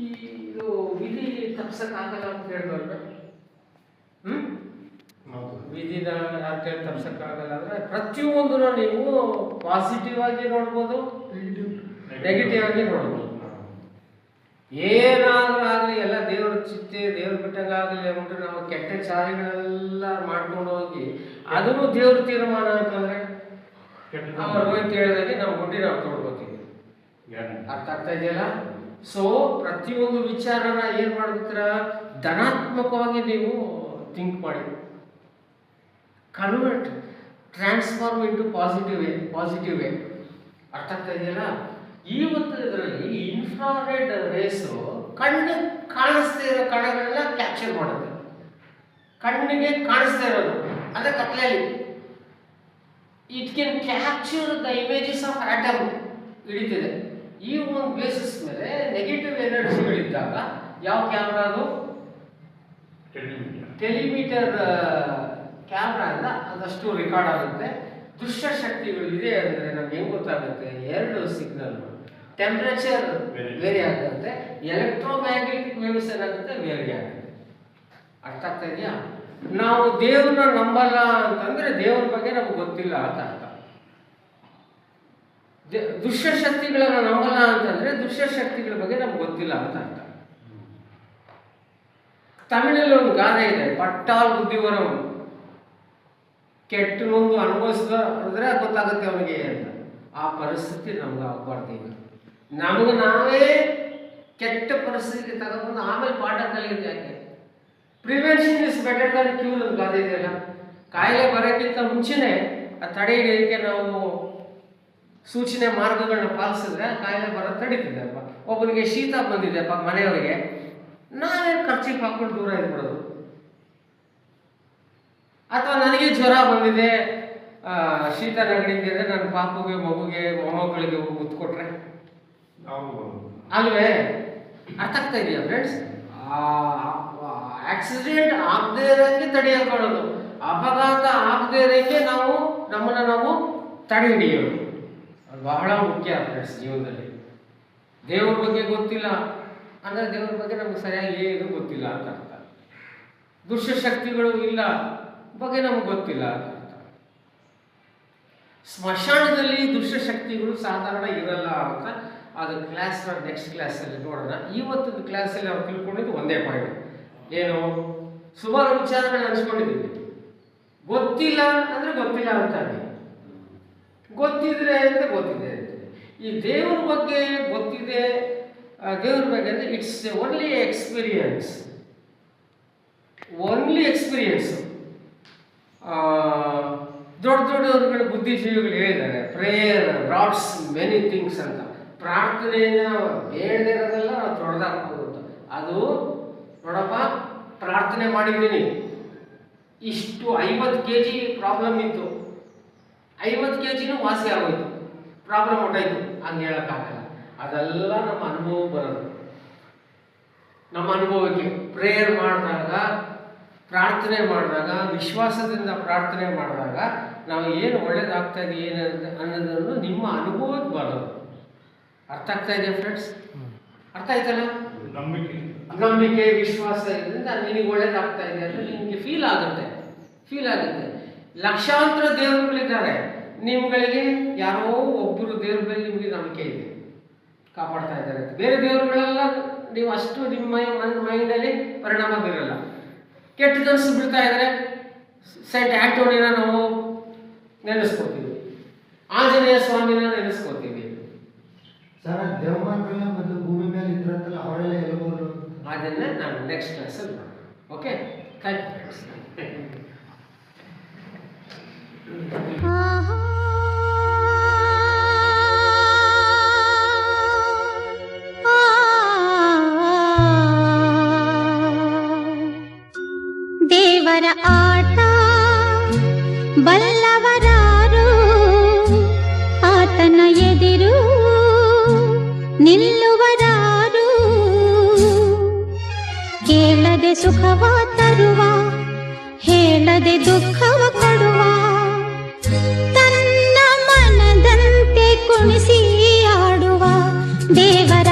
ಇದು ವಿಧಿ ತಪ್ಸಕ್ಕಾಗಲ್ಲ ಅಂತ ಹೇಳಿದ್ರಲ್ಲ. ವಿಧಿನ ಯಾಕೆ ತಪ್ಸಕ್ಕಾಗಲ್ಲ ಅಂದರೆ ಪ್ರತಿಯೊಂದನ್ನು ನೀವು ಪಾಸಿಟಿವ್ ಆಗಿ ನೋಡ್ಬೋದು, ನೆಗೆಟಿವ್ ಆಗಿ ನೋಡ್ಬೋದು. ಏನಾದರೂ ಆಗಲಿ ಎಲ್ಲ ದೇವ್ರ ಚಿತ್ತೆ ದೇವ್ರ ಬಿಟ್ಟಂಗಾಗಲಿ ಅಂದ್ಬಿಟ್ಟು ನಾವು ಕೆಟ್ಟ ಚಾರಿಗಳೆಲ್ಲ ಮಾಡ್ಕೊಂಡು ಹೋಗಿ ಅದನ್ನು ದೇವ್ರ ತೀರ್ಮಾನ ಅಂತಂದರೆ ಅವ್ರು ರೋಹಿತ್ ಹೇಳಿದಾಗೆ ನಾವು ಗುಂಡಿ ನಾವು ತೊಡ್ಕೋತೀವಿ. ಅರ್ಥ ಆಗ್ತಾ ಇದೆಯಲ್ಲ? ಸೊ ಪ್ರತಿಯೊಂದು ವಿಚಾರನ ಏನು ಮಾಡ್ಬೇಕಾರ ಧನಾತ್ಮಕವಾಗಿ ನೀವು ಥಿಂಕ್ ಮಾಡಿ, convert, transform into positive way. ಅರ್ಥ ಆಗ್ತಾ ಇದೆಯಲ್ಲ? ಇವತ್ತು ಇದರಲ್ಲಿ ಇನ್ಫ್ರಾರೆಡ್ ರೇಸು ಕಣ್ಣು ಕಾಣಿಸ್ತಾ ಇರೋ ಕಣಗಳನ್ನ ಕ್ಯಾಪ್ಚರ್ ಮಾಡುತ್ತೆ. ಕಣ್ಣಿಗೆ ಕಾಣಿಸ್ತಾ ಇರೋದು ಅಂದರೆ ಕತ್ಲೆಯಲ್ಲಿ it can capture the images of atom ಹಿಡಿತಿದೆ. ಈ ಒಂದು ಬೇಸಿಸ್ ಮೇಲೆ ನೆಗೆಟಿವ್ ಎನರ್ಜಿಗಳಿದ್ದಾಗ ಯಾವ ಕ್ಯಾಮ್ರಾ ಅದು ಟೆಲಿಮೀಟರ್ ಕ್ಯಾಮ್ರಾ ಇಂದ ಅದಷ್ಟು ರೆಕಾರ್ಡ್ ಆಗುತ್ತೆ. ದುಷ್ಟಶಕ್ತಿಗಳು ಇದೆ ಅಂದರೆ ನಮ್ಗೆ ಹೆಂಗೆ ಗೊತ್ತಾಗುತ್ತೆ? ಎರಡು ಸಿಗ್ನಲ್, ಟೆಂಪ್ರೇಚರ್ ವೇರಿ ಆಗುತ್ತೆ, ಎಲೆಕ್ಟ್ರೋಮ್ಯಾಗ್ನೆಟಿಕ್ ವೇವ್ಸ್ ಏನಾಗುತ್ತೆ ವೇರಿ ಆಗುತ್ತೆ. ಅರ್ಥ ಆಗ್ತಾ ಇದೆಯಾ? ನಾವು ದೇವ್ರನ್ನ ನಂಬಲ್ಲ ಅಂತಂದ್ರೆ ದೇವ್ರ ಬಗ್ಗೆ ನಮ್ಗೆ ಗೊತ್ತಿಲ್ಲ ಅಂತ ಅರ್ಥ. ದುಷ್ಟಶಕ್ತಿಗಳನ್ನ ನಂಬಲ್ಲ ಅಂತಂದ್ರೆ ದುಷ್ಟಶಕ್ತಿಗಳ ಬಗ್ಗೆ ನಮ್ಗೆ ಗೊತ್ತಿಲ್ಲ ಅಂತ ಅರ್ಥ. ತಮಿಳಲ್ಲಿ ಒಂದು ಗಾದೆ ಇದೆ, ಪಟ್ಟಾಲ್ ಬುದ್ಧಿವರಂ, ಕೆಟ್ಟನೊಂದು ಅನುಭವಿಸಿದ ಅಂದ್ರೆ ಗೊತ್ತಾಗುತ್ತೆ ಅವನಿಗೆ ಅಂತ. ಆ ಪರಿಸ್ಥಿತಿ ನಮ್ಗೆ ಆಗಬಾರ್ದು. ಈಗ ನಮಗೆ ನಾವೇ ಕೆಟ್ಟ ಪರಿಸ್ಥಿತಿಗೆ ತಗೊಂಡು ಆಮೇಲೆ ಪಾಠ ಕಲಿಯೋದು ಯಾಕೆ? Prevention is better than cure ಅಂತ ಗಾದೆ ಇದೆಯಲ್ಲ. ಕಾಯಿಲೆ ಬರೋಕ್ಕಿಂತ ಮುಂಚೆನೆ ಆ ತಡೆ ಹಿಡಿಯೋದಕ್ಕೆ ನಾವು ಸೂಚನೆ ಮಾರ್ಗಗಳನ್ನ ಪಾಲಿಸಿದ್ರೆ ಕಾಯಿಲೆ ಬರೋದು ತಡೀತಿದೆ ಅಲ್ವಾ? ಒಬ್ಬನಿಗೆ ಶೀತ ಬಂದಿದೆ ಮನೆಯವರಿಗೆ, ನಾವೇ ಖರ್ಚಿಗೆ ಹಾಕೊಂಡು ದೂರ ಇದ್ಬಿಡೋದು. ಅಥವಾ ನನಗೆ ಜ್ವರ ಬಂದಿದೆ, ಶೀತ ನೆಗಡಿದೆ, ನನ್ನ ಪಾಪುಗೆ ಮಗುಗೆ ಮೊಮ್ಮಗಳಿಗೆ ಮುತ್ತು ಕೊಟ್ರೆ ಅಲ್ವೇ? ಅರ್ಥ ಆಗ್ತಾ ಇದೆಯಾ ಫ್ರೆಂಡ್ಸ್? ಆಕ್ಸಿಡೆಂಟ್ ಆಗದೆ ಇರೋಂಗೆ ತಡೆ ಹಾಕೊಳ್ಳೋದು, ಅಪಘಾತ ಆಗದೆ ಇರೋಂಗೆ ನಮ್ಮನ್ನು ನಾವು ತಡೆ ಹಿಡಿಯೋದು ಅದು ಬಹಳ ಮುಖ್ಯ ಫ್ರೆಂಡ್ಸ್ ಜೀವನದಲ್ಲಿ. ದೇವ್ರ ಬಗ್ಗೆ ಗೊತ್ತಿಲ್ಲ ಅಂದರೆ ದೇವ್ರ ಬಗ್ಗೆ ನಮ್ಗೆ ಸರಿಯಾಗಿ ಏನು ಗೊತ್ತಿಲ್ಲ ಅಂತ ಅರ್ಥ. ದುಷ್ಟಶಕ್ತಿಗಳು ಇಲ್ಲ ಬಗ್ಗೆ ನಮ್ಗೆ ಗೊತ್ತಿಲ್ಲ ಅಂತ ಅರ್ಥ. ಸ್ಮಶಾನದಲ್ಲಿ ದುಷ್ಟಶಕ್ತಿಗಳು ಸಾಧಾರಣ ಇರಲ್ಲ ಅಂತ ಅದು ನೆಕ್ಸ್ಟ್ ಕ್ಲಾಸಲ್ಲಿ ನೋಡೋಣ. ಇವತ್ತಿನ ಕ್ಲಾಸಲ್ಲಿ ನಾವು ತಿಳ್ಕೊಂಡಿದ್ದು ಒಂದೇ ಪಾಯಿಂಟ್, ಏನು? ಸುಮಾರು ವಿಚಾರಗಳನ್ನ ಹಂಚ್ಕೊಂಡಿದ್ದೀವಿ. ಗೊತ್ತಿಲ್ಲ ಅಂದರೆ ಗೊತ್ತಿಲ್ಲ ಅಂತಾನೆ, ಗೊತ್ತಿದ್ರೆ ಅಂತ ಗೊತ್ತಿದೆ. ಈ ದೇವ್ರ ಬಗ್ಗೆ ಗೊತ್ತಿದೆ, ದೇವ್ರ ಬಗ್ಗೆ ಅಂದರೆ ಇಟ್ಸ್ ಓನ್ಲಿ ಎಕ್ಸ್ಪೀರಿಯನ್ಸ್. ದೊಡ್ಡವರುಗಳು ಬುದ್ಧಿಜೀವಿಗಳು ಹೇಳಿದ್ದಾರೆ, ಪ್ರೇಯರ್ ರಾಟ್ಸ್ ಮೆನಿ ಥಿಂಗ್ಸ್ ಅಂತ. ಪ್ರಾರ್ಥನೆಯ ಬೇಡದೇ ಇರೋದೆಲ್ಲ ನಾವು ತೊಡೆದಾಕ್ಬೋದು ಅಂತ. ಅದು ನೋಡಪ್ಪ, ಪ್ರಾರ್ಥನೆ ಮಾಡಿದ್ದೀನಿ, ಇಷ್ಟು 50 kg ಪ್ರಾಬ್ಲಮ್ ಇತ್ತು, 50 kgನೂ ವಾಸಿ ಆಗೋಯ್ತು, ಪ್ರಾಬ್ಲಮ್ ಹೊಟ್ಟೋಯ್ತು, ಹಂಗೆ ಹೇಳೋಕ್ಕಾಗಲ್ಲ. ಅದೆಲ್ಲ ನಮ್ಮ ಅನುಭವ ಬರೋದು. ನಮ್ಮ ಅನುಭವಕ್ಕೆ ಪ್ರೇಯರ್ ಮಾಡಿದಾಗ, ಪ್ರಾರ್ಥನೆ ಮಾಡಿದಾಗ, ವಿಶ್ವಾಸದಿಂದ ಪ್ರಾರ್ಥನೆ ಮಾಡಿದಾಗ ನಾವು ಏನು ಒಳ್ಳೇದಾಗ್ತಾ ಇದೆ ಏನು ಅನ್ನೋದನ್ನು ನಿಮ್ಮ ಅನುಭವಕ್ಕೆ ಬರೋದು. ಅರ್ಥ ಆಗ್ತಾ ಇದೆಯಾ ಫ್ರೆಂಡ್ಸ್? ಅರ್ಥ ಆಯ್ತಲ್ಲ? ನಂಬಿಕೆ ವಿಶ್ವಾಸ ಇದರಿಂದ ನಿನಗೆ ಒಳ್ಳೇದಾಗ್ತಾ ಇದೆ ಅಂದರೆ ನಿಮಗೆ ಫೀಲ್ ಆಗುತ್ತೆ. ಲಕ್ಷಾಂತರ ದೇವರುಗಳಿದ್ದಾರೆ, ನಿಮ್ಗಳಿಗೆ ಯಾರೋ ಒಬ್ಬರು ದೇವ್ರ ಮೇಲೆ ನಿಮಗೆ ನಂಬಿಕೆ ಇದೆ, ಕಾಪಾಡ್ತಾ ಇದ್ದಾರೆ. ಬೇರೆ ದೇವರುಗಳೆಲ್ಲ ನೀವು ಅಷ್ಟು ನಿಮ್ಮ ಮೈಂಡಲ್ಲಿ ಪರಿಣಾಮ ಬೀರಲ್ಲ. ಕೆಟ್ಟದನ್ಸು ಬಿಡ್ತಾ ಇದ್ದಾರೆ, ಸೈಂಟ್ ಆಂಟೋನಿನ ನಾವು ನೆನೆಸ್ಕೊತೀವಿ, ಆಂಜನೇಯ ಸ್ವಾಮಿನ ನೆನೆಸ್ಕೊತೀವಿ. ಸರ್, ದೇವಮಾನಗಳ ಮತ್ತು ಭೂಮಿ ಮೇಲೆ ಇದ್ರಂತಲ್ಲ, ಅವರೆಲ್ಲ ಎಲ್ಲವರು ಅದನ್ನ ನಾನು ನೆಕ್ಸ್ಟ್ ಕ್ಲಾಸಲ್ಲಿ ಮಾಡೋಣ. Okay, thank you. ದೇವರ ಆಟ ಬಲ್ಲವರಾರು, ಆತನ ಎದಿರು ನಿಲ್ಲುವರಾರು. ಕೇಳದೆ ಸುಖವ ತರುವ, ಹೇಳದೆ ದುಃಖವ ಕೊಡುವ, ತನ್ನ ಮನದಂತೆ ಕುಣಿಸಿ ಆಡುವ ದೇವರ